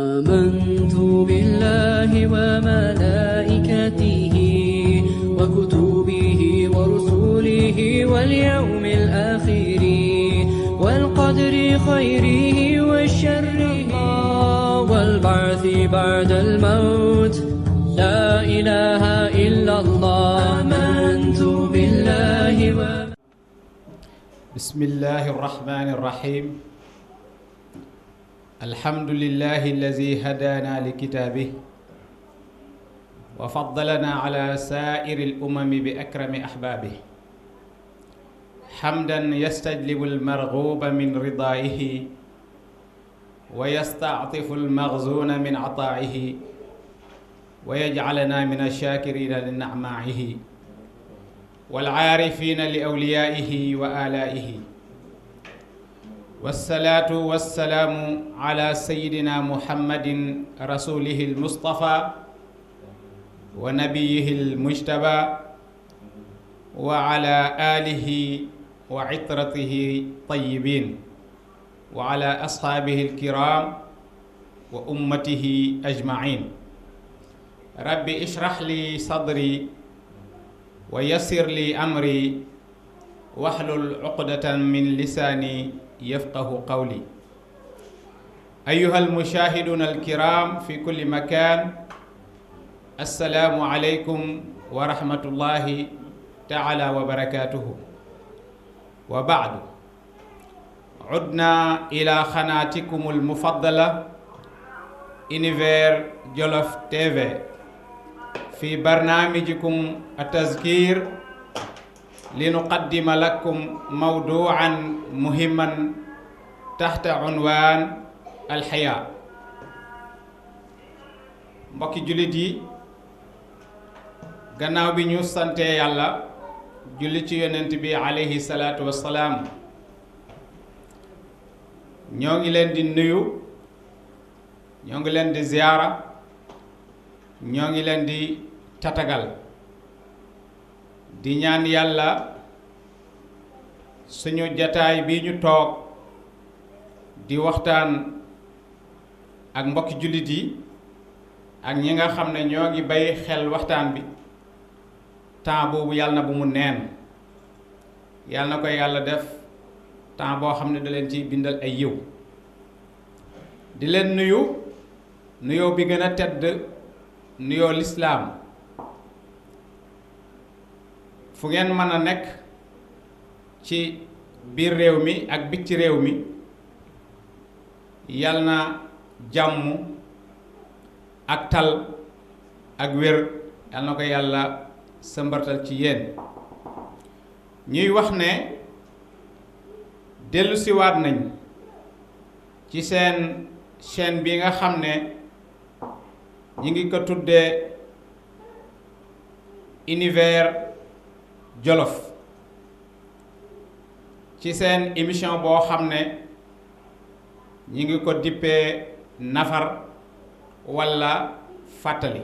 آمنت بالله وملائكته وكتبه ورسله واليوم الآخر والقدر خيره وشره والبعث بعد الموت لا إله إلا الله آمنت بالله بسم الله الرحمن الرحيم الحمد لله الذي هدانا لكتابه وفضلنا على سائر الأمم بأكرم أحبابه حمدا يستجلب المرغوب من رضائه ويستعطف المغزون من عطائه ويجعلنا من الشاكرين لنعمائه والعارفين لأوليائه وآلائه والصلاة والسلام على سيدنا محمد رسوله المصطفى ونبيه المجتبى وعلى آله وعطرته الطيبين وعلى أصحابه الكرام وأمته أجمعين رب اشرح لي صدري ويسر لي أمري واحلل عقدة من لساني يفقه قولي أيها المشاهدون الكرام في كل مكان السلام عليكم ورحمة الله تعالى وبركاته وبعد عدنا إلى قناتكم المفضلة Univers Jolof TV في برنامجكم التذكير لنقدم لكم موضوعا مهما تحت عنوان الحياة mbokki jullit yi gannaaw bi ñu sante yàlla julli ci yonent bi alayhi salaatu wassalaam ñoo ngi leen di nuyu ñoo ngi leen di ziyaara ñoo ngi leen di tatagal di ñaan yàlla suñu jataay bi ñu toog di waxtaan ak mbokki jullit yi ak ñi nga xam ne ñoo ngi bay xel waxtaan bi temps boobu yàlla na bu mu neen yàlla na ko yàlla def temps boo xam ne da leen ciy bindal ay yiw di leen nuyu nuyoo bi gën a tedd nuyoo lislaam fu ngeen mën a nekk ci biir réew mi ak bitti réew mi yal na jàmm ak tal ak wér yal na ko yàlla sëmbartal ci yéen ñuy wax ne dellusiwaat nañ ci seen chaîne bi nga xam ne ñi ngi ko tuddee Univers Jolof ci seen émission boo xam ne ñi ngi ko dippee nafar walla fàttali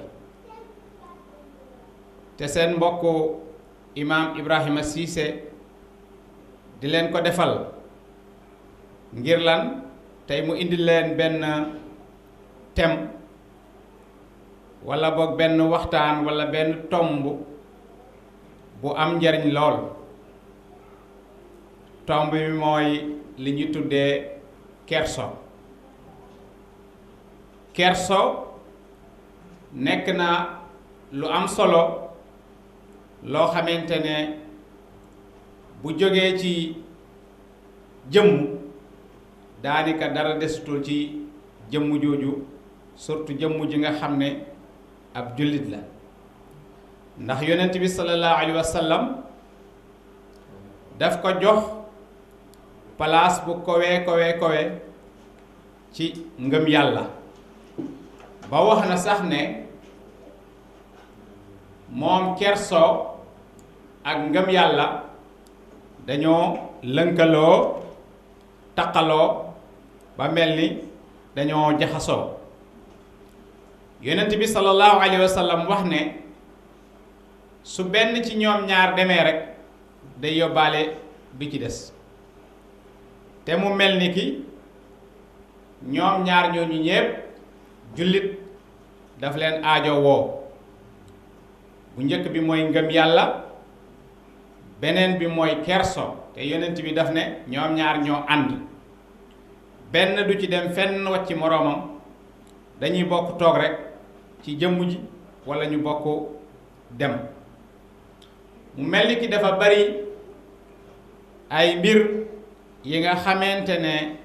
te seen mbokku imaam Ibrahima Cissé di leen ko defal ngir lan tey mu indi leen benn thème walla boog benn waxtaan walla benn tomb bu am njariñ lool tomb bi mooy li ñu tuddee kerso kerso nekk na lu am solo loo xamante ne bu jógee ci jëmm daanaka dara desutul ci jëmm jooju surtout jëmm ji nga xam ne ab jullit la ndax yonent bi sallallahu alayhi wa sallam daf ko jox place bu kowe ci ngëm yàlla ba wax na sax ne moom kerso ak ngëm yàlla dañoo lënkaloo taqaloo ba mel ni dañoo jaxasoo yonent bi sallallahu alayhi wa sallam wax ne su benn ci ñoom ñaar demee rek day yóbbaale bi ci des te mu mel ni ki ñoom ñaar ñooñu ñépp jullit daf leen aajo woo. bu njëkk bi mooy ngëm yàlla, beneen bi mooy kerso, te yonent bi daf ne ñoom ñaar ñoo ànd, benn du ci dem fenn wacc moroomam, dañuy bokk toog rek ci jëmm ji walla ñu bokk dem. mu mel ni ki dafa bari ay mbir yi nga xamante ne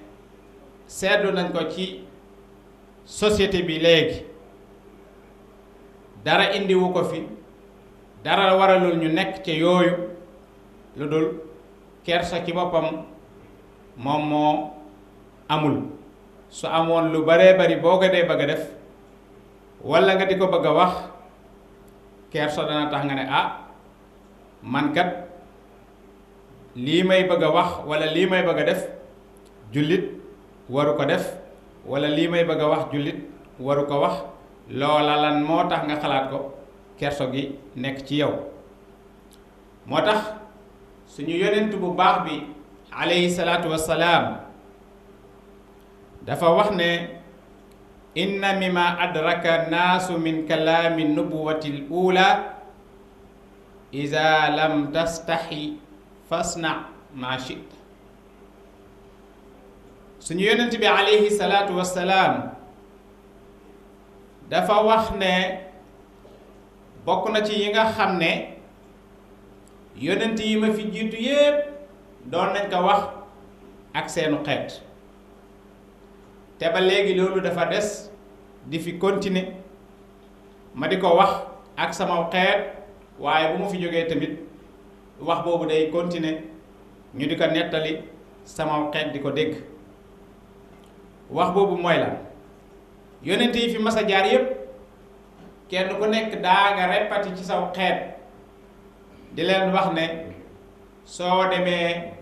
seetlu nañ ko ci société bi léegi, dara indiwu ko fi, dara waralul ñu nekk ci yooyu lu dul kersa ci boppam moom moo amul. su amoon lu baree bari boo ko dee bëgg a def walla nga di ko bëgg a wax, kersa dana tax nga ne man kat lii may bëgg a wax walla lii may bëgg a def jullit waru ko def, walla lii may bëgg a wax jullit waru ko wax. loola lan moo tax nga xalaat ko, kerso gi nekk ci yow. moo tax suñu yonent bu baax bi alayhi salaatu wassalaam dafa wax ne inna mimma adraka naasu min kalaami nubuwati l ula iza lam tastaxi fasna ma chita. suñu yonent bi alayhi salaatu wassalaam dafa wax ne bokk na ci yi nga xam ne yonent yi ma fi jiitu yépp doon nañ ko wax ak seenu xeet, te ba léegi loolu dafa des di fi continuer ma di ko wax ak sama xeet, waaye bu mu fi jógee tamit wax boobu day continuer ñu di ko nettali sama xeet di ko dégg. wax boobu mooy la yonent yi fi mas a jaar yépp kenn ku nekk daa nga répété ci saw xeet di leen wax ne soo demee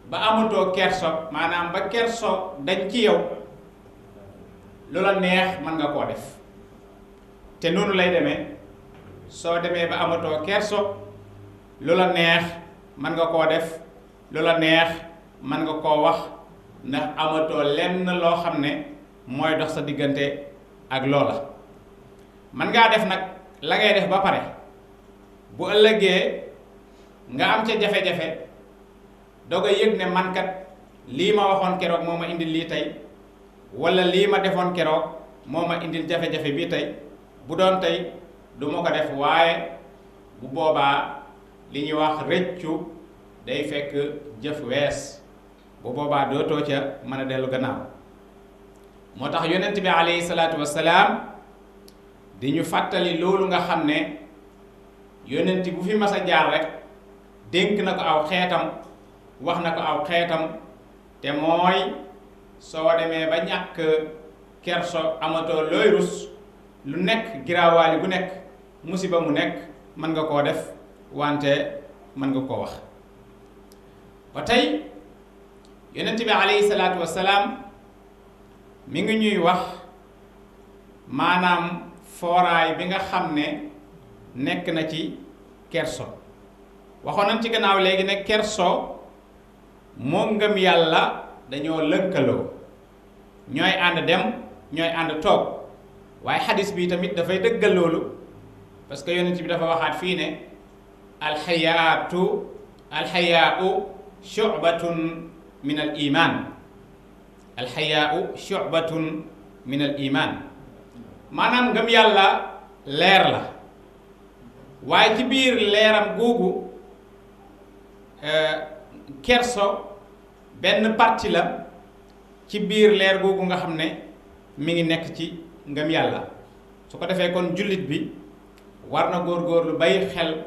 ba amatoo kerso, maanaam ba kerso dañ ci yow, lu la neex mën nga koo def. te noonu lay demee, soo demee ba amatoo kerso, lu la neex mën nga koo def, lu la neex mën nga koo wax, ndax amatoo lenn loo xam ne mooy dox sa diggante ak loola. man ngaa def nag la ngay def ba pare, bu ëllëgee nga am ca jafe-jafe doog a yëg ne man kat lii ma waxoon keroog moo ma indil lii tey, walla lii ma defoon keroog moo ma indil jafe-jafe bii tey. bu doon tey du ma ko def, waaye bu boobaa li ñuy wax rëccu day fekk jëf wees, bu boobaa dootoo ca mën a dellu gannaaw. moo tax yonent bi alayhi salaatu wassalaam di ñu fàttali loolu nga xam ne yonent bu fi mas a jaar rek dénk na ko aw xeetam, wax na ko aw xeetam, te mooy soo demee ba ñàkk kerso, amatoo looy rus, lu nekk giraawaali bu nekk, musiba mu nekk mën nga koo def, wante mën nga koo wax. ba tey yonent bi alayhi salaatu wassalaam mi ngi ñuy wax maanaam fooraay bi nga xam ne nekk na ci kerso. waxoon nañ ci gannaaw léegi ne kerso moom ngëm yàlla dañoo lënkaloo, ñooy ànd dem, ñooy ànd toog. waaye xadis bi tamit dafay dëggal loolu, parce que yonent bi dafa waxaat fii ne alxayaau shu'batun min al iman. alxayaau shu'batun min al iman, maanaam ngëm yàlla leer la, waaye ci biir leeram googu kerso benn parti la ci biir leer googu nga xam ne mi ngi nekk ci ngëm yàlla. su ko defee kon jullit bi war na góorgóorlu bàyyi xel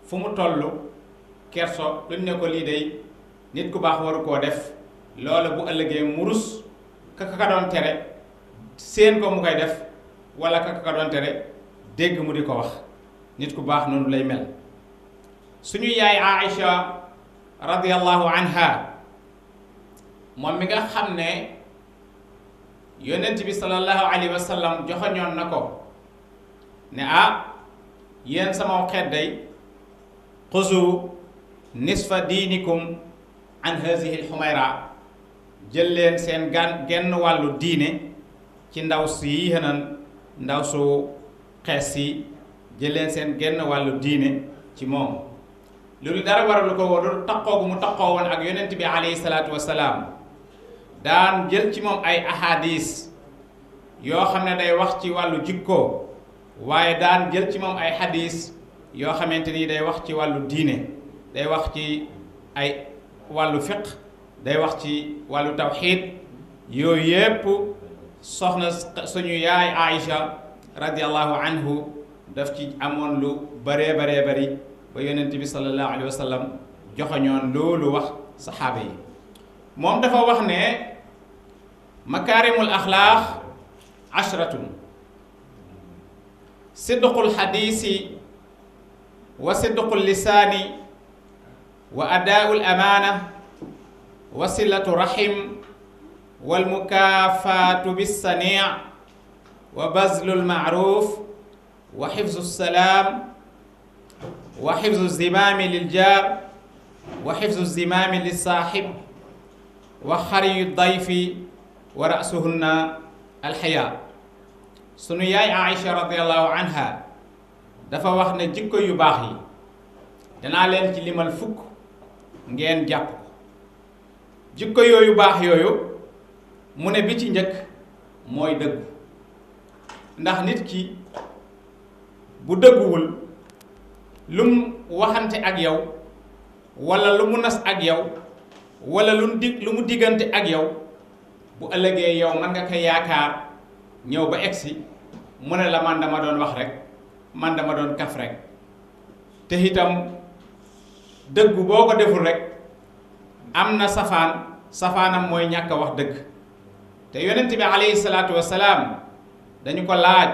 fu mu toll kerso, luñ ne ko lii day nit ku baax waru koo def, loola bu ëllëgee mu rus ka doon tere seen ko mu koy def, wala ka doon tere dégg mu di ko wax. nit ku baax noonu lay mel. suñu yaay Aïcha radiyallahu anha, moom mi nga xam ne yonent bi sallallahu alayhi wa sallam joxoñoon na ko ne yéen sama xeet day xuzu nisfa diinikum an hazihi al xumayra, jël leen seen genn wàllu diine ci ndaw si xenan ndaw su xees si jël leen seen genn wàllu diine ci moom loolu dara waralu ko woon taqoo gu mu taqoo woon ak yonent bi alayhi salaatu wasalaam daan jël ci moom ay ahadis yoo xam ne day wax ci wàllu jikko waaye daan jël ci moom ay hadis yoo xamante ni day wax ci wàllu diine day wax ci ay wàllu fiq day wax ci wàllu tawxiid yooyu yépp soxna suñu yaay Aïcha radiallahu anhu daf ci amoon lu baree bari ba yonent bi sallallahu alayhi wa sallam joxoñoon loolu wax saxaaba yi moom dafa wax ne makaarimul axlaaq ashratun sidqul xadiisi wa sidqul lisaani wa adaa'ul amaana wa silatu rahim wal mukaafaatu bissanii wa bazlul ma'ruuf wa xifzu salaam wa xifzu zimaami lil jaar wa xifzu zimaami li saaxib wa xariyu dayfi wa rasuhunna alxayaa sunu yaay Aïcha radiallahu anha dafa wax ne jikko yu baax yi danaa leen ci limal fukk ngeen jàpp ko jikko yooyu baax yooyu mu ne bi ci njëkk mooy dëggu ndax nit ki bu dëgguwul lu mu waxante ak yow wala lu mu nas ak yow wala lu mu diggante ak yow bu ëllëgee yow man nga ko yaakaar ñëw ba egsi mu ne la man dama doon wax rek man dama doon kaf rek te itam dëggu boo ko deful rek am na safaanam mooy ñàkk a wax dëgg te yonent bi alayhi salaatu wasalaam dañu ko laaj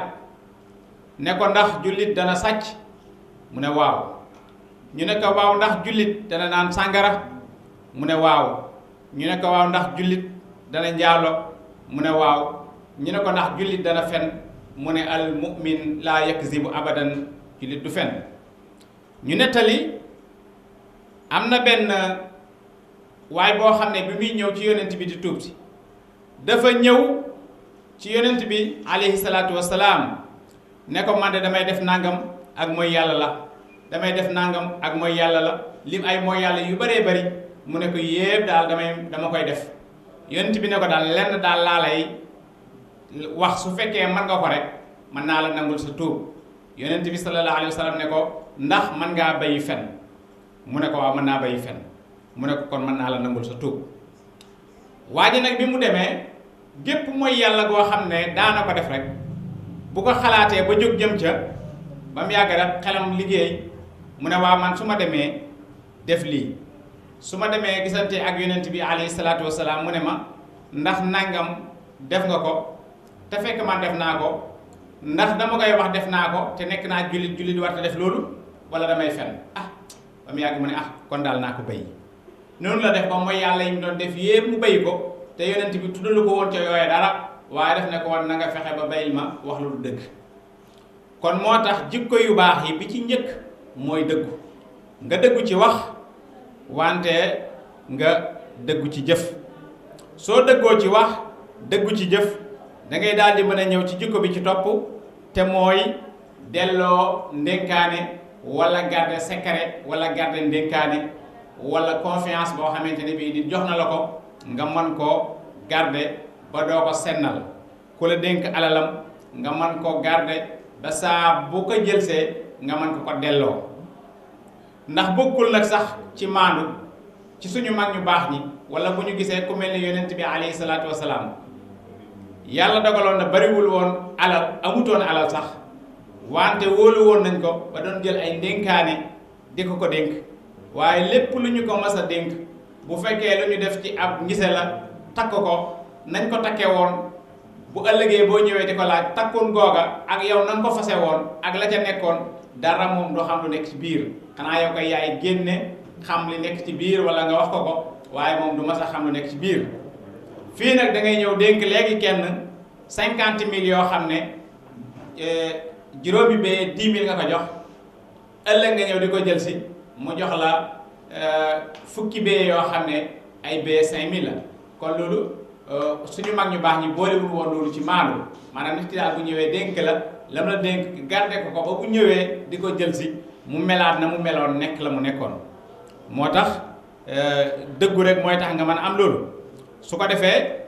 ne ko ndax jullit dana sàcc mu ne waaw ñu ne ko waaw ndax jullit dana naan sàngara mu ne waaw ñu ne ko waaw ndax jullit dana njaalo mu ne waaw ñu ne ko ndax jullit dana fen mu ne al mu'min laa yakzibu abadan jullit du fen ñu nettali am na benn waaye boo xam ne bi muy ñëw ci yonent bi di tuub si dafa ñëw ci yonent bi alayhi salaatu wasalaam ne ko man de damay def nangam ak mooy yàlla la damay def nangam ak mooy yàlla la lim ay mooy yàlla yu bëree bëri mu ne ko yépp daal dama koy def yonent bi ne ko daal lenn daal laa lay wax su fekkee mën nga ko rek mën naa la nangul sa tuub yonent bi sallallahu alayhi wa sallam ne ko ndax mën ngaa bayi fen mu ne ko waaw mën naa bayi fen mu ne ko kon mën naa la nangul sa tuub waa ji nag bi mu demee gépp mooy yàlla goo xam ne daana ko def rek bu ko xalaatee ba jóg jëm ca ba mu yàgg rek xelam liggéey mu ne waaw man su ma demee def lii su ma demee gisante ak yonent bi alayhi salaatu wasalaam mu ne ma ndax nangam def nga ko te fekk man def naa ko ndax dama koy wax def naa ko te nekk naa jullit war te def loolu wala damay fen ba mu yàgg mu ne kon daal naa ko béy noonu la def ba mooy yàlla yi mu doon def yépp mu béy ko te yonent bi tuddalu ko woon ca yooye dara waaye def ne ko war na nga fexe ba bayil ma wax lu dëgg kon moo tax jikko yu baax yi bi ci njëkk mooy dëggu nga dëggu ci wax wante nga dëggu ci jëf soo dëggoo ci wax dëggu ci jëf da ngay daal di mën a ñëw ci jikko bi ci topp te mooy delloo ndénkaane wala garder secret wala garder ndénkaane wala confiance boo xamante ne bii nit jox na la ko nga mën koo garder ba doo ko sennal ku la dénk alalam nga mën koo garder ba saa bu ko jëlsee nga mën ko delloo ndax bokkul nag sax ci maandu ci suñu mag ñu baax ñi wala bu ñu gisee ku mel ni yonent bi alayhi salaatu wasalaam yàlla dogaloon na bariwul woon alal amutoon alal sax wante wóolu woon nañ ko ba doon jël ay ndénkaane di ko dénk waaye lépp lu ñu ko mas a dénk bu fekkee lu ñu def ci ab ngise la takk ko nañ ko takkee woon bu ëllëgee boo ñëwee di ko laaj takkoon googa ak yow na nga ko fase woon ak la ca nekkoon dara moom doo xam lu nekk ci biir xanaa yow koy yaay génne xam li nekk ci biir wala nga wax ko waaye moom du mas a xam lu nekk ci biir fii nag da ngay ñëw dénk léegi kenn 50 000 yoo xam ne juróomi bee 10 000 nga ko jox ëllëg nga ñëw di ko jël si mu jox la fukki bee yoo xam ne ay bee 5 000 la kon loolu suñu mag ñu baax ñi boolewul woon loolu ci maandu maanaam nit ki daal bu ñëwee dénk la lam la dénk garde ko ba bu ñëwee di ko jël si mu melaat na mu meloon nekk la mu nekkoon moo tax dëggu rek mooy tax nga mën a am loolu su ko defee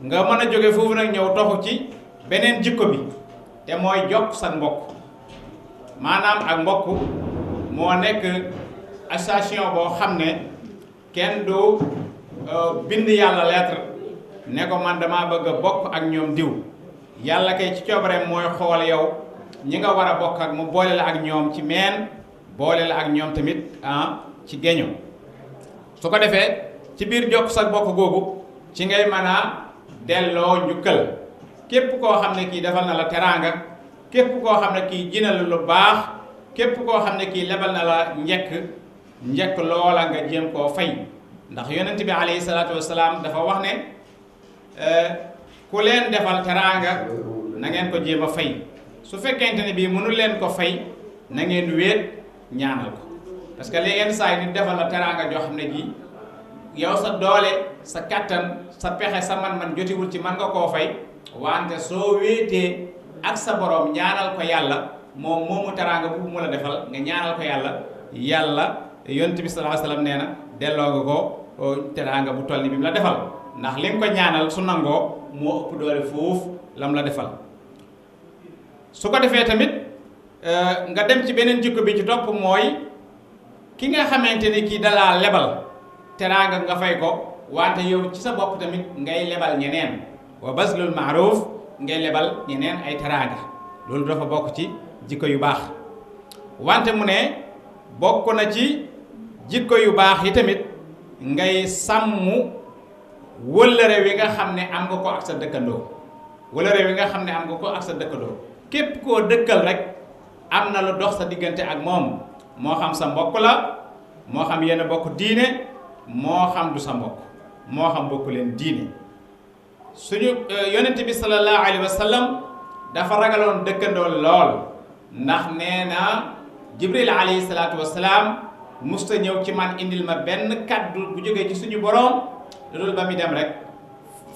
nga mën a jóge foofu nag ñëw toxu ci beneen jikko bi te mooy jokk sa mbokk maanaam ak mbokk moo nekk association boo xam ne kenn du bind yàlla lettre ne ko man damaa bëgg a bokk ak ñoom diw yàlla kay ci coobareem mooy xool yow ñi nga war a bokk ak mu boole la ak ñoom ci meen boole la ak ñoom tamit ci géño su ko defee ci biir jokk sa bokk googu ci ngay mën a delloo njukkal képp koo xam ne kii defal na la teraanga képp koo xam ne kii jina la lu baax képp koo xam ne kii lebal na la njëkk loola nga jéem koo fay ndax yonent bi alayhi salaatu wasalaam dafa wax ne ku leen defal teraanga na ngeen ko jéem a fay su fekkente ne bii mënul leen ko fay na ngeen wéet ñaanal ko parce que léegi saa yi nit defal la teraanga joo xam ne ji yow sa doole sa kattan sa pexe sa man-man jotiwul ci man nga koo fay wante soo wéetee ak sa borom ñaanal ko yàlla moom moomu teraanga bu mu la defal nga ñaanal ko yàlla yonent bi sallallahu alayhi wasallam nee na delloo nga ko teraanga bu toll ni bi mu la defal ndax li nga ko ñaanal su nangoo moo ëpp doole foofu lam la defal su ko defee tamit nga dem ci beneen jikko bi ci topp mooy ki nga xamante ni kii dalaa lebal teraanga nga fay ko wante yow ci sa bopp tamit ngay lebal ñeneen wa bazlul ma'ruf ngay lebal ñeneen ay teraanga loolu dafa bokk ci jikko yu baax wante mu ne bokk na ci jikko yu baax yi tamit ngay sàmm wëllëre wi nga xam ne am nga ko ak sa dëkkandoo wëllëre wi nga xam ne am nga ko ak sa dëkkandoo képp koo dëkkal rek am na lu dox sa diggante ak moom moo xam sa mbokk la moo xam yéen a bokk diine moo xam du sa mbokk moo xam bokk leen diine suñu yonent bi sallallahu alayhi wa sallam dafa ragaloon dëkkandoo lool ndax nee na jibril alayhi salaatu wa salaam musta ñëw ci man indil ma benn kaddu bu jógee ci suñu borom loolu ba muy dem rek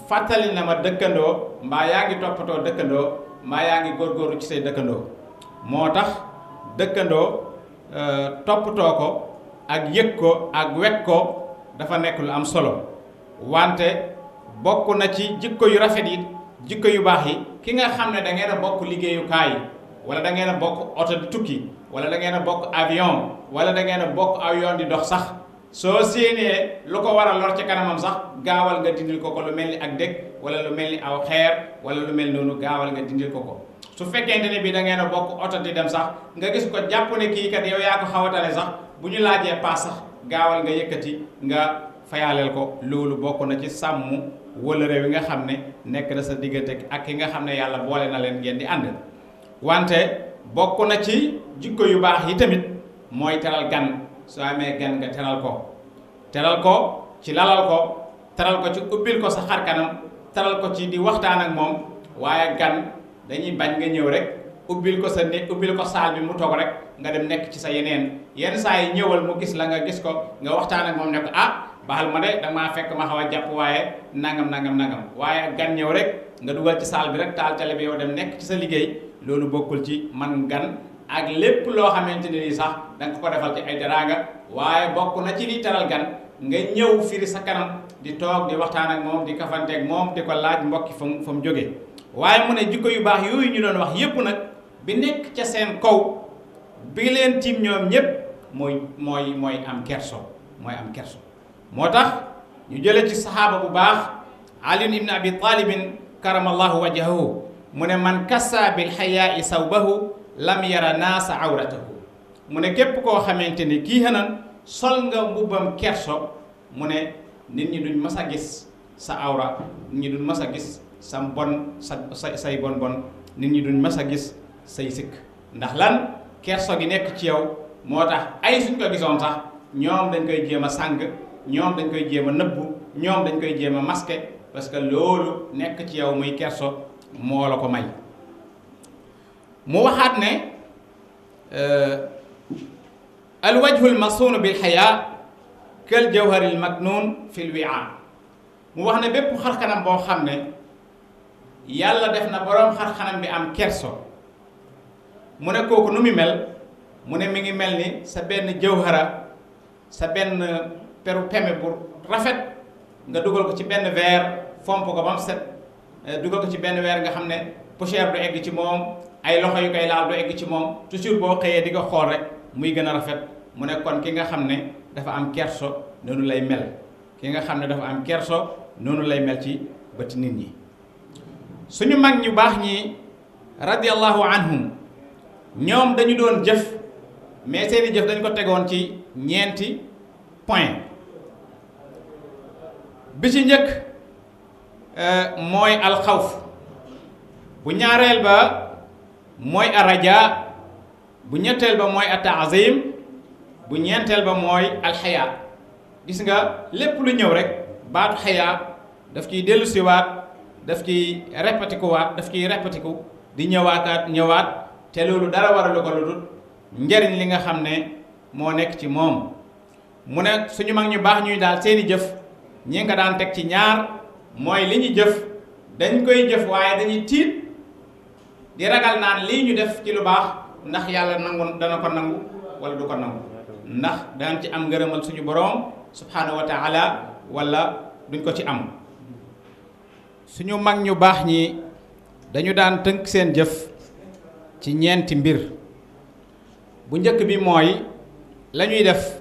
fàttali na ma dëkkandoo mbaa yaa ngi toppatoo dëkkandoo mbaa yaa ngi góorgóorlu ci say dëkkandoo moo tax dëkkandoo toppatoo ko ak yëg ko ak wekk ko dafa nekk lu am solo wante bokk na ci jikko yu rafet yi jikko yu baax yi ki nga xam ne da ngeen a bokk liggéeyukaay wala da ngeen a bokk oto di tukki wala da ngeen a bokk avion wala da ngeen a bokk aw yoon di dox sax soo séenee lu ko war a lor ci kanamam sax gaawal nga dindil ko lu mel ni ak dëkk wala lu mel ni aw xeer wala lu mel noonu gaawal nga dindil ko su fekkente ne bii da ngeen a bokk oto di dem sax nga gis ko jàpp ne kii kat yow yaa ko xawatale sax bu ñu laajee paas sax gaawal nga yëkkati nga fayaaleel ko loolu bokk na ci sàmm wëllëre wi nga xam ne nekk na sa diggante ak ki nga xam ne yàlla boole na leen ngeen di ànd wante bokk na ci jikko yu baax yi tamit mooy teral gan soo amee gan nga teral ko ci lalal ko teral ko ci ubbil ko sa xar kanam teral ko ci di waxtaan ak moom waaye gan dañuy bañ nga ñëw rek ubbil ko sa néeg ubbil ko saal bi mu toog rek nga dem nekk ci sa yenn saa yi ñëwal mu gis la nga gis ko nga waxtaan ak moom ne ko baxal ma de danga maa fekk ma xaw a jàpp waaye nangam waaye gan ñëw rek nga dugal ci saal bi rek taal télé bi yow dem nekk ci sa liggéey loolu bokkul ci man gan ak lépp loo xamante ne nii sax danga ko defal ci ay teraanga waaye bokk na ci li teral gan nga ñëw firi sa kanam di toog di waxtaan ak moom di kafanteeg moom di ko laaj mbokki fa mu jógee waaye mu ne jikko yu baax yooyu ñu doon wax yépp nag bi nekk ca seen kaw bi leen tiim ñoom ñépp mooy am kerso moo tax ñu jële ci saxaaba bu baax Ali ibn Abi Talibin karamallahu wajhahu mu ne man kassa bil xayaa i sawbahu lam yara naasa awratahu mu ne képp koo xamante ni kii xanan sol nga mbubbam kerso mu ne nit ñi duñ mas a gis sa awra nit ñi duñ mas a gis sa bon say bon nit ñi duñ mas a gis say sikk ndax lan kerso gi nekk ci yow moo tax ay suñ ko gisoon sax ñoom dañ koy jéem a sàng ñoom dañ koy jéem a nëbbu ñoom dañ koy jéem a masqué parce que loolu nekk ci yow muy kerso moo la ko may mu waxaat ne alwajhu almasunu bilxayaa kal jawhari almaknun fi lwiaa mu wax ne bépp xarkanam boo xam ne yàlla def na boroom xarkanam bi am kerso mu ne kooku nu mu mel mu ne mi ngi mel ni sa benn jawhara sa benn peru peme bu rafet nga dugal ko ci benn verre fomp ko ba mu set dugal ko ci benn verre nga xam ne poussière du egg ci moom ay loxo yu koy laal du egg ci moom toujours boo xëyee di ko xool rek muy gën a rafet mu ne kon ki nga xam ne dafa am kerso noonu lay mel ki nga xam ne dafa am kerso noonu lay mel ci bëti nit ñi. suñu mag ñu baax ñi radiyallahu anhum ñoom dañu doon jëf mais seeni jëf dañ ko tegoon ci ñeenti point. bi ci njëkk mooy alxawf, bu ñaareel ba mooy araja, bu ñetteel ba mooy ataazim, bu ñeenteel ba mooy alxayaa. gis nga lépp lu ñëw rek baatu xayaa daf ciy dellusiwaat, daf ciy répétikuwaat, daf ciy répétiku di ñëwaat te loolu dara waralu ko lu dul njariñ li nga xam ne moo nekk ci moom. mu ne suñu mag ñu baax ñuy daal seeni jëf ñi nga daan teg ci ñaar, mooy li ñu jëf dañ koy jëf waaye dañuy tiit di ragal naan lii ñu def ci lu baax ndax yàlla nangu dana ko nangu wala du ko nangu, ndax danañ ci am ngërëmal suñu boroom subhanahu wa taala wala duñ ko ci am. suñu mag ñu baax ñi dañu daan tënk seen jëf ci ñeenti mbir. bu njëkk bi mooy la ñuy def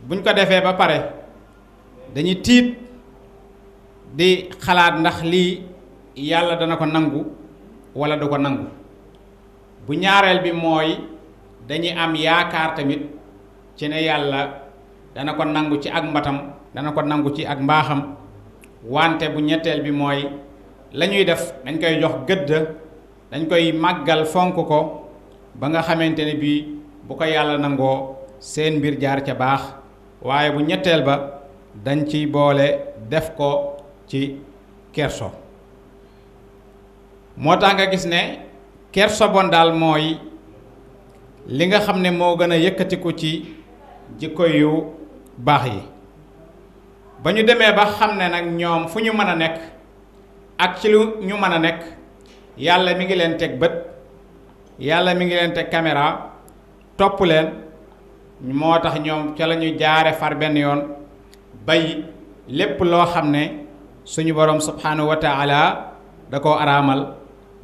buñ ko defee ba pare dañuy tiit di xalaat ndax lii yàlla dana ko nangu wala du ko nangu. bu ñaareel bi mooy dañuy am yaakaar tamit ci ne yàlla dana ko nangu ci ak mbatam, dana ko nangu ci ak mbaaxam. wante bu ñetteel bi mooy la ñuy def dañ koy jox gëdd, dañ koy màggal fonk ko ba nga xamante ne bii bu ko yàlla nangoo seen mbir jaar ca baax. waaye bu ñetteel ba dañ ciy boole def ko ci kerso. moo tax nga gis ne kerso bon daal mooy li nga xam ne moo gën a yëkkatiku ci jikko yu baax yi. ba ñu demee ba xam ne nag ñoom fu ñu mën a nekk ak ci lu ñu mën a nekk yàlla mi ngi leen teg bët, yàlla mi ngi leen teg caméra topp leen, moo tax ñoom ca la ñu jaare far benn yoon bay lépp loo xam ne suñu borom subhanahu wa taala da koo araamal,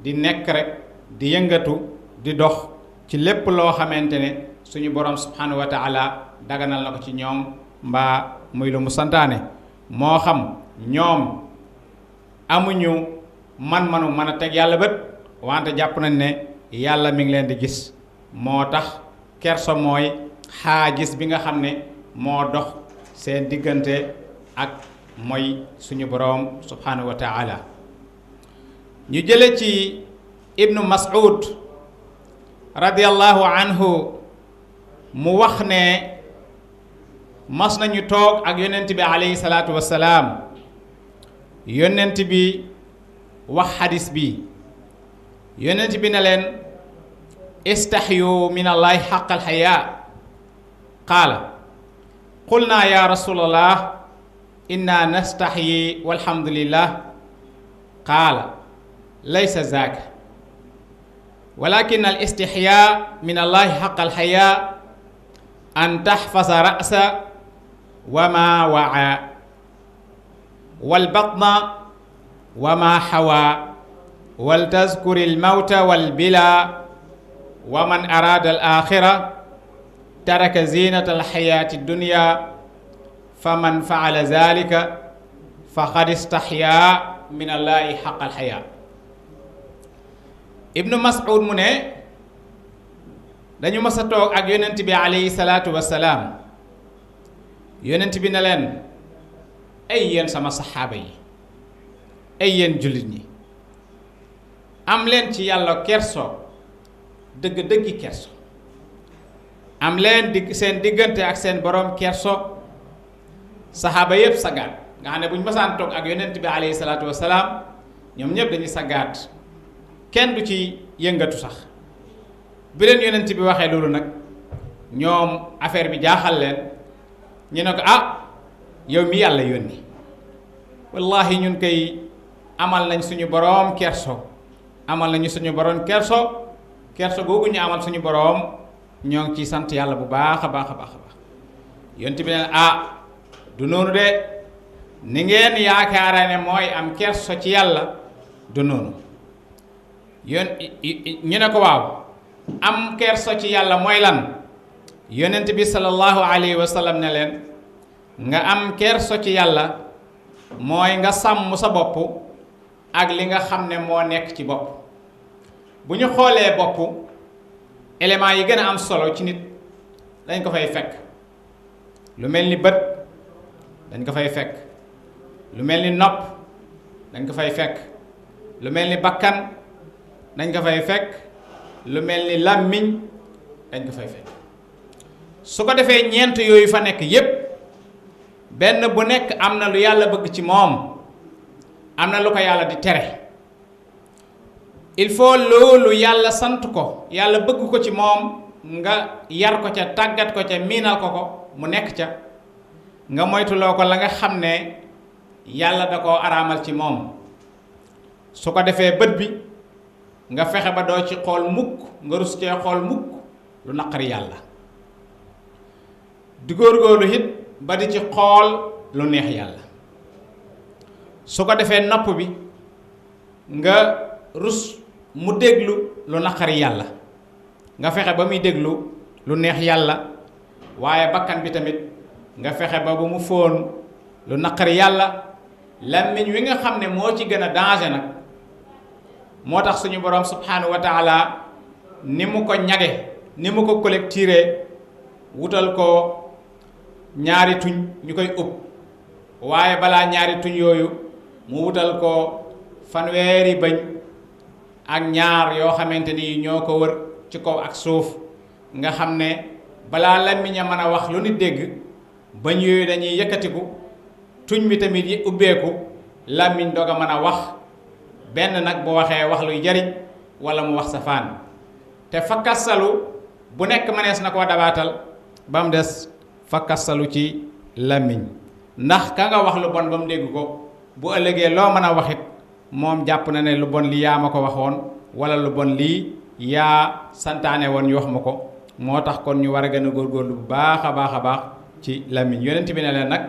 di nekk rek di yëngatu di dox ci lépp loo xamante ne suñu borom subhanahu wa taala daganal na ko ci ñoom mbaa muy lu mu santaane. moo xam ñoom amuñu man-manu mën a teg yàlla bët, wante jàpp nañ ne yàlla mi ngi leen di gis. moo tax kerso mooy xaagis bi nga xam ne moo dox seen diggante ak mooy suñu boroom subhanahu wa taala. ñu jële ci ibnu Mas'ud radiyallahu anhu mu wax ne mas nañu toog ak yonent bi alayhi salaatu wassalaam, yonent bi wax xadis bi, yonent bi ne leen istaxyu min allahi xaqa alxayaa. qaala qulna ya rasulallah inna nastaxyi walhamdulillah. qaala laysa zaaka walakin al istixyaa min allahi xaqa alxayaa an taxfasa ra'sa wa ma waa wal batna wa ma xawaa wal tazkuri al mawta wal bila wa man araada al axira taraka zinata al xayaati dunya fa man faala zalika faqad istaxyaa min allahi xaqa al xayaa. Ibnu Mas'ud mu ne dañu mës a toog ak yonent bi alayhi salaatu wassalaam, yonent bi ne leen ay yéen sama saxaaba yi, ay yéen jullit ñi, am leen ci yàlla kerso, dëgg-dëggi kerso, am leen seen diggante ak seen borom kerso. saxaaba yëpp sagaat, nga xam ne bu ñu mësaan toog ak yonent bi alayhi salaatu wassalaam ñoom ñëpp dañuy sagaat, kenn du ci yëngatu sax. bi leen yonent bi waxee loolu nag ñoom affaire bi jaaxal leen, ñu ne ko ah yow mi yàlla yónni wallahi ñun kay amal nañ suñu boroom kerso amal nañu suñu boroom kerso googu ñu amal suñu boroom ñoo ngi ciy sant yàlla bu baax a baax a baax a baax yonent bi ne du noonu de ni ngeen yaakaara ne mooy am kerso ci yàlla du noonu ñu ne ko waaw am kerso ci yàlla mooy lan yonent bi sallallahu alayhi wa sallam ne leen nga am kerso ci yàlla mooy nga sàmm sa bopp ak li nga xam ne moo nekk ci bopp bu ñu xoolee bopp éléments yi gën a am solo ci nit dañ ko fay fekk lu mel ni bët dañ ko fay fekk lu mel ni nopp dañ ko fay fekk lu mel ni bakkan dañ ko fay fekk lu mel ni làmmiñ dañ ko fay fekk su ko defee ñeent yooyu fa nekk yépp benn bu nekk am na lu yàlla bëgg ci moom am na lu ko yàlla di tere il faut loolu yàlla sant ko yàlla bëgg ko ci moom nga yar ko ca tàggat ko ca miinal ko mu nekk ca nga moytuloo ko la nga xam ne yàlla da koo araamal ci moom su ko defee bët bi nga fexe ba doo ci xool mukk nga rus cee xool mukk lu naqari yàlla di góorgóorlu it ba di ci xool lu neex yàlla su ko defee nopp bi nga rus mu déglu lu naqari yàlla nga fexe ba muy déglu lu neex yàlla waaye bakkan bi tamit nga fexe ba bu mu fóon lu naqari yàlla làmmiñ wi nga xam ne moo ci gën a danger nag moo tax suñu borom subhanahu wa taala ni mu ko ñage ni mu ko collectiré wutal ko ñaari tuñ ñu koy ub waaye balaa ñaari tuñ yooyu mu wutal ko fanweeri bëñ ak ñaar yoo xamante ni ñoo ko wër ci kaw ak suuf nga xam ne balaa làmmiñ a mën a wax lu nit dégg bëñ yooyu dañuy yëkkatiku tuñ bi tamit yi ubbeeku làmmiñ doog a mën a wax benn nag bu waxee wax luy jariñ wala mu wax safaan te fakkasalu bu nekk mënees na koo dabaatal ba mu des fakkasalu ci làmmiñ ndax ka nga wax lu bon ba mu dégg ko bu ëllëgee loo mën a waxit moom jàpp na ne lu bon lii yaa ma ko waxoon wala lu bon lii yaa santaane woon ñu wax ma ko moo tax kon ñu war a gën a góorgóorlu bu baax a baax a baax ci làmmiñ yonent bi ne leen nag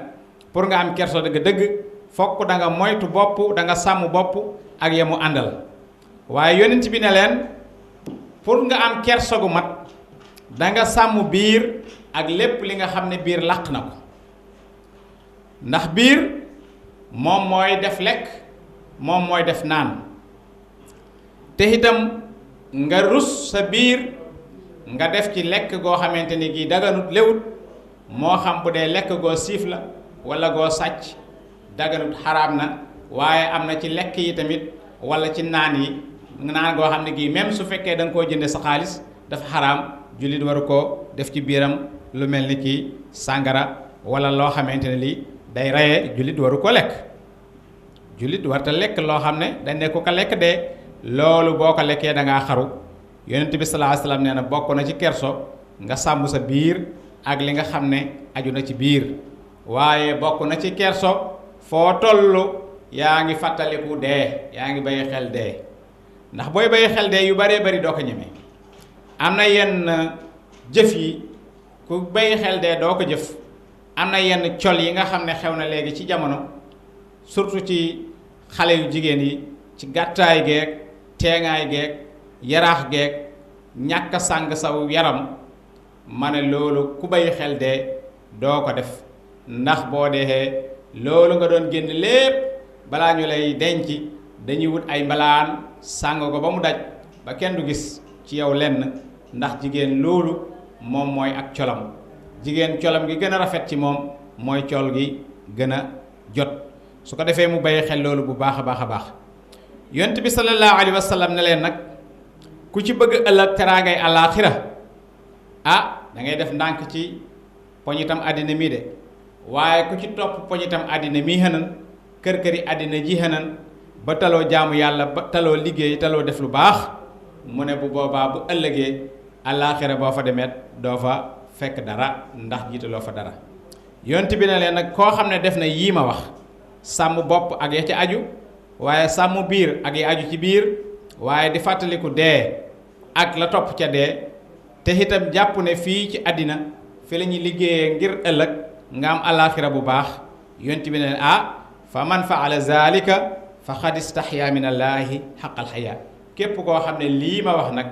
pour nga am kerso dëgg-dëgg fokk da nga moytu bopp da nga sàmm bopp ak yemu àndal waaye yonent bi ne leen pour nga am kerso gu mat da nga sàmm biir ak lépp li nga xam ne biir làq na ko ndax biir moom mooy def lekk moom mooy def naan te itam nga rus sa biir nga def ci lekk goo xamante ni gii daganut lewut moo xam bu dee lekk goo siif la wala goo sàcc daganut xaraam na waaye am na ci lekk yi tamit wala ci naan yi naan goo xam ne gii même su fekkee da nga koo jënde sa xaalis dafa xaraam jullit waru koo def ci biiram lu mel ni ki sàngara wala loo xamante ne lii day reye jullit waru ko lekk jullit warta lekk loo xam ne dañ ne ko ka lekk de loolu boo ko lekkee da ngaa xaru yonent bi sallallahu alayhi wasallam nee na bokk na ci kerso nga sàmm sa biir ak li nga xam ne aju na ci biir waaye bokk na ci kerso foo tollu yaa ngi fàttaliku dee yaa ngi bàyyi xel dee ndax booy bàyyi xel dee yu baree bari doo ko ñeme am na yenn jëf yi ku bàyyi xel dee doo ko jëf am na yenn col yi nga xam ne xew na léegi ci jamono surtout ci xale yu jigéen yi ci gàttaay geeg teengaay geeg yaraax geeg ñàkk a sàng saw yaram ma ne loolu ku bàyyi xel dee doo ko def ndax boo dee loolu nga doon génn lépp balaa ñu lay denc dañuy wut ay mbalaan sàng ko ba mu daj ba kenn du gis ci yow lenn ndax jigéen loolu moom mooy ak colam jigéen colam gi gën a rafet ci moom mooy col gi gën a jot su ko defee mu bàyyi xel loolu bu baax a baax a baax yonent bi sallallahu alayhi wa sallam ne leen nag ku ci bëgg ëllëg teraangay àllaaxira da ngay def ndànk ci poñitam àddina mii de waaye ku ci topp poñitam àddina mii xënan kër-këri àddina ji xënan ba taloo jaamu yàlla ba taloo liggéey taloo def lu baax mu ne bu boobaa bu ëllëgee àllaaxira boo fa demeet doo fa fekk dara ndax jiitaloo fa dara yonent bi ne leen nag koo xam ne def na yii ma wax sàmm bopp ak ya ci aju waaye sàmm biir ak ya aju ci biir waaye di fàttaliku dee ak la topp ca dee te itam jàpp ne fii ci àddina fi la ñuy liggéeyee ngir ëllëg nga am alaaxira bu baax yonent bi ne fa man faala zalika faqad istahya min allaahi xaqal xayaa képp koo xam ne lii ma wax nag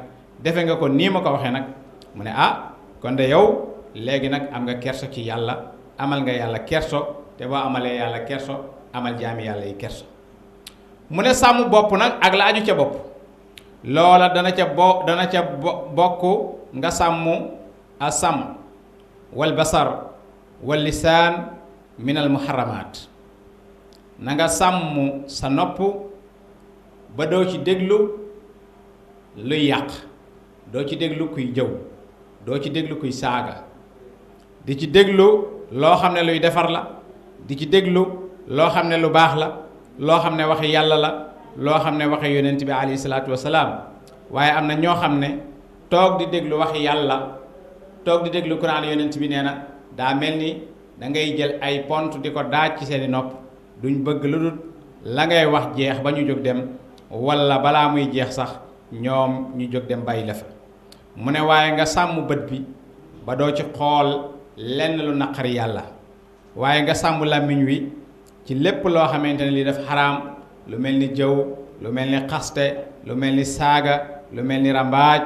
defe nga ko nii ma ko waxee nag mu ne kon de yow léegi nag am nga kerso ci yàlla amal nga yàlla kerso te boo amalee yàlla kerso amal jaami yàlla yi kerso mu ne sàmm bopp nag ak la aju ca bopp loola dana ca bokk nga sàmm a sàmm wal basar wal lisaan min al muharramaat na nga sàmm sa nopp ba doo ci déglu luy yàq doo ci déglu kuy jëw doo ci déglu kuy saaga di ci déglu loo xam ne luy defar la di ci déglu loo xam ne lu baax la loo xam ne waxi yàlla la loo xam ne waxi yonent bi alayhi salaatu wasalaam waaye am na ñoo xam ne toog di déglu waxi yàlla toog di déglu Quran yonent bi nee na daa mel ni da ngay jël ay pont di ko daaj ci seeni nopp duñ bëgg lu dul la ngay wax jeex ba ñu jóg dem walla balaa muy jeex sax ñoom ñu jóg dem bàyyi la fa mu ne waaye nga sàmm bët bi ba doo ci xool lenn lu naqari yàlla waaye nga sàmm làmmiñ wi ci lépp loo xamante ne li daf xaraam lu mel ni jëw lu mel ni xaste lu mel ni saaga lu mel ni rambaaj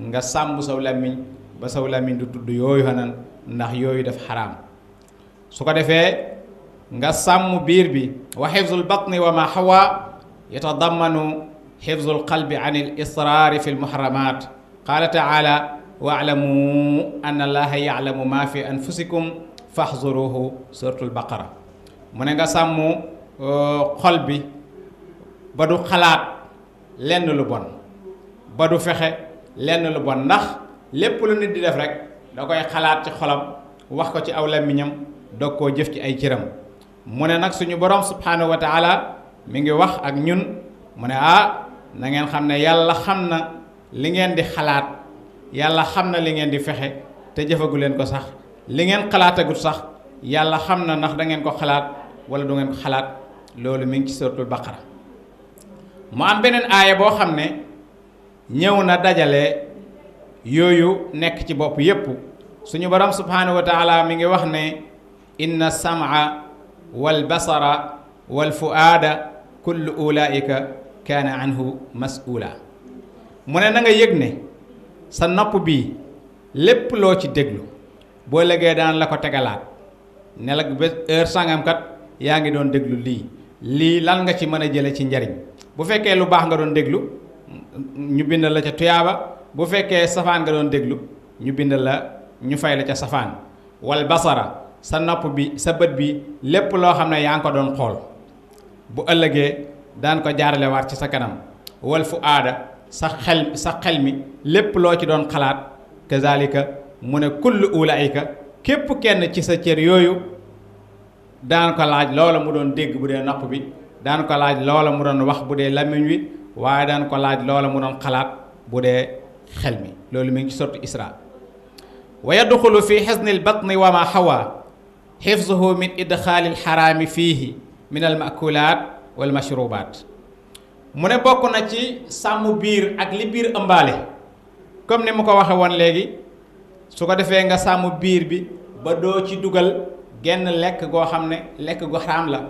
nga sàmm saw làmmiñ ba saw làmmiñ du tudd yooyu xanan ndax yooyu daf xaraam su ko defee nga sàmm biir bi wa xifzul batni wa ma xawa yatadammanu xifzul qalbi an il israari fi lmuharramat qaala taala waalamu anna allaha yaalamu ma fi anfusikum faxzuruhu suratul baqara mu ne nga sàmm xol bi ba du xalaat lenn lu bon ba du fexe lenn lu bon ndax lépp lu nit di def rek da koy xalaat ci xolam wax ko ci aw làmmiñam doog koo jëf ci ay cëram mu ne nag suñu borom subhanahu wa taala mi ngi wax ak ñun mu ne na ngeen xam ne yàlla xam na li ngeen di xalaat yàlla xam na li ngeen di fexe te jëfagu leen ko sax li ngeen xalaatagut sax yàlla xam na ndax da ngeen ko xalaat wala du ngeen ko xalaat loolu mi ngi ci suratul baqara mu am beneen aaya boo xam ne ñëw na dajale yooyu nekk ci bopp yépp suñu borom subhanahu wa taala mi ngi wax ne inna sam'a wal basara wal fuaada kullu ulaika kaana anhu mas'ula mu ne na nga yëg ne sa nopp bii lépp loo ci déglu boo légee daan la ko tegalaat ne la ba heure sàngamkat yaa ngi doon déglu lii lan nga ci mën a jële ci njariñ bu fekkee lu baax nga doon déglu ñu bind la ca tuyaaba bu fekkee safaan nga doon déglu ñu bind la ñu fay la ca safaan wal basara sa nopp bi sa bët bi lépp loo xam ne yaa ngi ko doon xool bu ëllëgee daan ko jaarale waat ci sa kanam wal fu aada sa xel mi lépp loo ci doon xalaat kazalika mu ne kullu ulaika képp kenn ci sa cër yooyu daan ko laaj loola mu doon dégg bu dee nopp bi daan ko laaj loola mu doon wax bu dee làmmiñ wi waaye daan ko laaj loola mu doon xalaat bu dee xel mi loolu mi ngi ci sortu Isra wa yadxulu fi xisni lbatni wa ma xawa xifzuhu min idxaali lxaraami fiihi min almakulaat walmashrubaat mu ne bokk na ci sàmm biir ak li biir ëmbaale comme ni mu ko waxe woon léegi su ko defee nga sàmm biir bi ba doo ci dugal genn lekk goo xam ne lekk gu xaraam la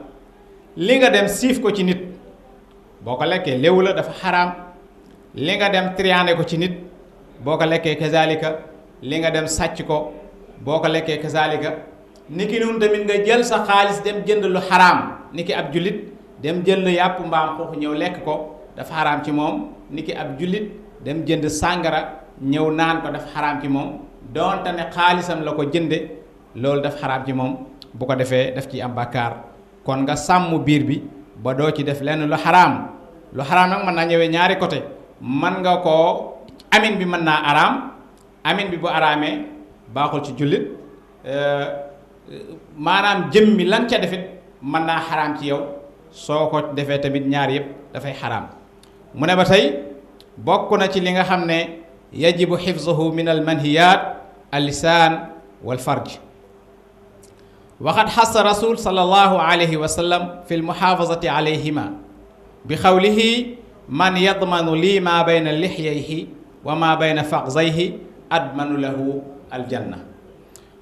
li nga dem siif ko ci nit boo ko lekkee léwu la dafa xaraam li nga dem triande ko ci nit boo ko lekkee kazalika li nga dem sàcc ko boo ko lekkee kazalika niki noonu tamit nga jël sa xaalis dem jënd lu xaraam niki ab jullit dem jënd yàpp mbaam xuux ñëw lekk ko dafa xaraam ci moom niki ab jullit dem jënd sàngara ñëw naan ko dafa xaraam ci moom donte ne xaalisam la ko jënde loolu dafa xaraam ci moom bu ko defee daf ci am bàkkaar kon nga sàmm biir bi ba doo ci def lenn lu xaraam nag mën naa ñëwee ñaari côté man nga koo amin bi mën naa araam amin bi bu araamee baaxul ci jullit maanaam jëm mi lan ca defit mën naa xaraam ci yow soo ko defee tamit ñaar yëpp dafay xaraam mu ne ba tey bokk na ci li nga xam ne yajibu xifzuhu min al manhiyaat al lisaan wal farj وقد حث الرسول صلى الله عليه وسلم في المحافظة عليهما بقوله من يضمن لي ما بين لحييه وما بين فخذيه أضمن له الجنة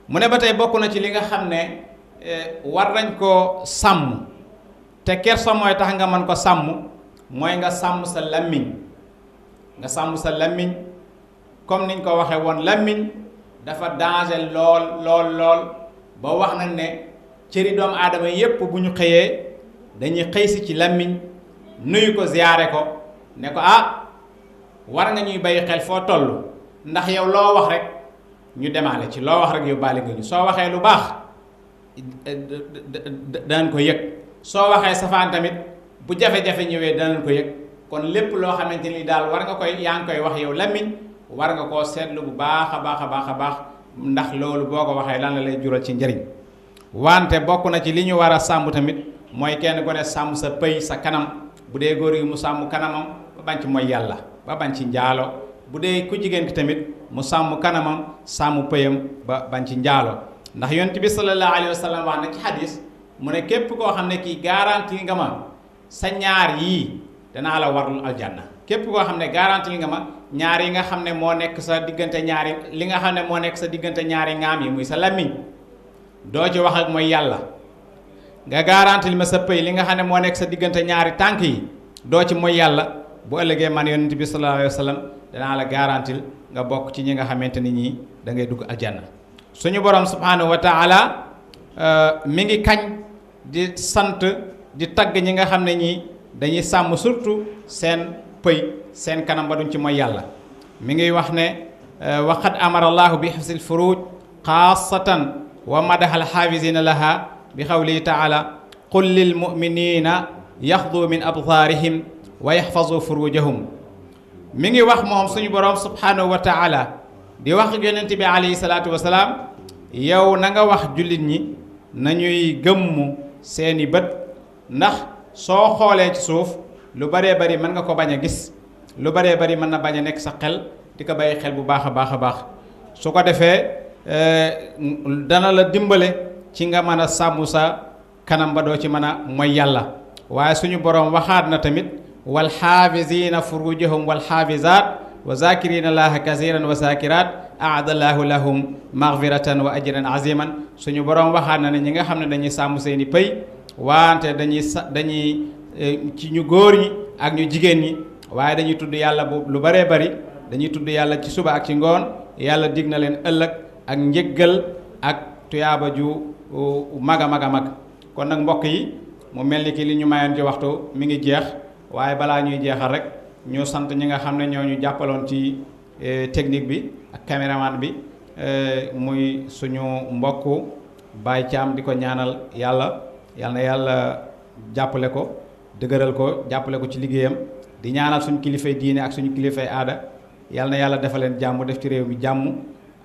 mu ne ba tey bokk na ci li nga xam ne war nañ koo sàmm te kersa mooy tax nga mën ko sàmm mooy nga sàmm sa lammiñ nga sàmm sa lammiñ comme niñ ko waxee woon lammiñ dafa danger lool ba wax nañ ne cëri doomu aadama yépp bu ñu xëyee dañuy xëy si ci lammiñ nuyu ko ziyaare ko ne ko war nga ñuy bàyyi xel foo toll ndax yow loo wax rek ñu demaale ci loo wax rek yow baale nga ñu soo waxee lu baax danañ ko yëg soo waxee safaan tamit bu jafe-jafe ñëwee danañ ko yëg kon lépp loo xamante ni daal war nga yaa ngi koy wax yow lammiñ war nga koo seetlu bu baax a baax ndax loolu boo ko waxee lan la lay jural ci njëriñ wante bokk na ci li ñu war a sàmm tamit mooy kenn ku ne sàmm sa pëy sa kanam bu dee góor yi mu sàmm kanamam ba bañ ci mooy yàlla ba bañ ci njaalo bu dee ku jigéen ki tamit mu sàmm kanamam sàmm pëyam ba bañ ci njaalo ndax yonent bi sallallahu alayhi wa sallam wax na ci xadis mu ne képp koo xam ne kii garanti nga ma sa ñaar yii danaa la warul aljanna képp koo xam ne garanti nga ma ñaar yi nga xam ne moo nekk sa diggante ñaari li nga xam ne moo nekk sa diggante ñaari ngaam yi muy sa lammiñ doo ci wax ak mooy yàlla nga garanti ma sa pëy li nga xam ne moo nekk sa diggante ñaari tànk yi doo ci mooy yàlla bu ëllëgee man yonent bi sallallahu alayhi wa sallam danaa la garantil nga bokk ci ñi nga xamante ni ñii da ngay dugg aljanna suñu borom subhanahu wa taala mi ngi kañ di sant di tagg ñi nga xam ne ñii dañuy sàmm surtout seen pëy seen kanam ba duñ ci mooy yàlla mi ngi wax ne waqad amara allahu bi hifzil furuj xaasatan wa madaha alxaafisina laha bi qawlihi taala qul lil muminina yaxdu min absaarihim wa yaxfazu furujahum mi ngi wax moom suñu borom subhanahu wa taala di wax yonent bi alayhi salaatu wasalaam yow na nga wax jullit ñi nañuy gëmmu seeni bët ndax soo xoolee ci suuf lu baree bari mën nga ko bañ a gis lu baree bari mën na bañ a nekk sa xel di ko bàyyi xel bu baax a baax su ko defee dana la dimbale ci nga mën a sàmm sa kanam ba doo ci mën a mooy yàlla waaye suñu borom waxaat na tamit wal xaafizina furujahum wal xaafizaat wa zakirina allaha kasiran wa zakirat aadallahu lahum maghfiratan wa ajran aziman suñu borom waxaat na ne ñi nga xam ne dañuy sàmm seeni pëy wante dañuy ci ñu góor ñi ak ñu jigéen ñi waaye dañuy tudd yàlla bu lu baree bari dañuy tudd yàlla ci suba ak ci ngoon yàlla dig na leen ëllëg ak njëggal ak tuyaaba ju mag a mag kon nag mbokk yi mu mel ni ki li ñu mayoon ci waxtu mi ngi jeex waaye balaa ñuy jeexal rek ñu sant ñi nga xam ne ñoo ñu jàppaloon ci technique bi ak caméraman bi muy suñu mbokk Baye Thiam di ko ñaanal yàlla yàlla jàppale ko dëgëral ko jàppale ko ci liggéeyam di ñaanal suñu kilifay diine ak suñu kilifay aada yal na yàlla defal leen jàmm def ci réew mi jàmm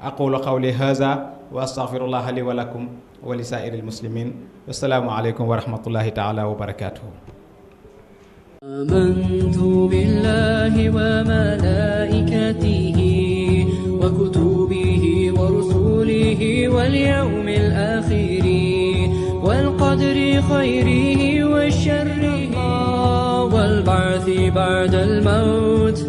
aqulu qawli haza wa astaghfirullah li wa lakum wa li saa'iril muslimin wassalaamu aleykum wa rahmatullahi taala wa barakatuhu آمنت بالله وملائكته وكتبه ورسله واليوم الآخر والقدر خيره وشره والبعث بعد الموت